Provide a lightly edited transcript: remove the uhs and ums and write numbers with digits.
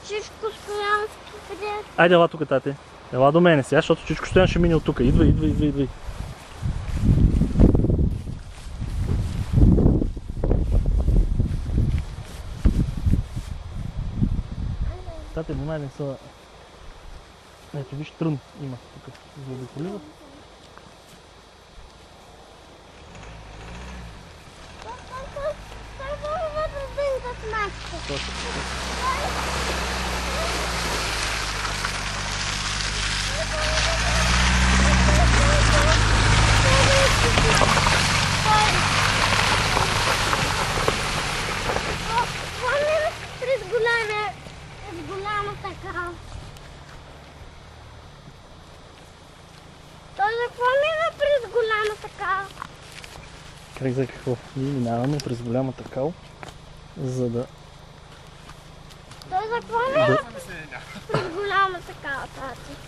Чичко Стоянски, къде? Айде, ела тук, тати. Ела до мене сега, защото Чичко Стоян ще мине от тук. Идвай, идвай, идвай, идвай. Тати, внимай не са... Ето, виж, трън има тук. Заобиколива. Как за какво? Ние минаваме през голямата кал, за да... Той за какво мина през голямата кал, тати?